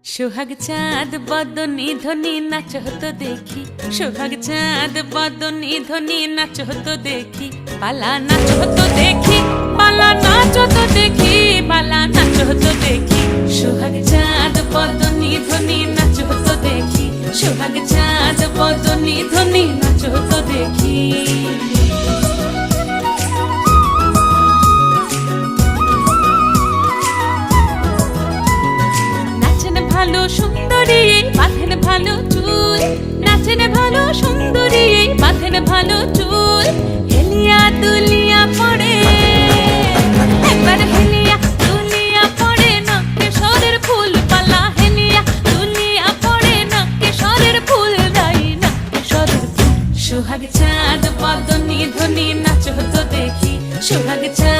সোহাগ চাঁদ বদনি ধ্বনি নাচ হতো দেখি, সোহাগ চাঁদ বদনি ধ্বনি নাচ হতো দেখি, পালা নাচ হতো দেখি, পালা নাচ হতো দেখি, পালা নাচ হতো দেখি। সোহাগ চাঁদ বদনি ধ্বনি নাচ হতো দেখি, সোহাগ চাঁদ বদনি ধ্বনি নাচ হতো দেখি। ভালো সুন্দরী বাঁধেন ভালো চুল, নাচেন ভালো সুন্দরী বাঁধেন ভালো চুল, হেলিয়া দুলিয়া পড়ে একবার হেলিয়া দুলিয়া পড়ে নকে সরের ফুল পালা, হেলিয়া দুলিয়া পড়ে নকে সরের ফুল দাই নকে সরের ফুল। সোহাগ চাঁদ বদনি ধ্বনি নাচ হতো দেখি, সোহাগ চাঁদ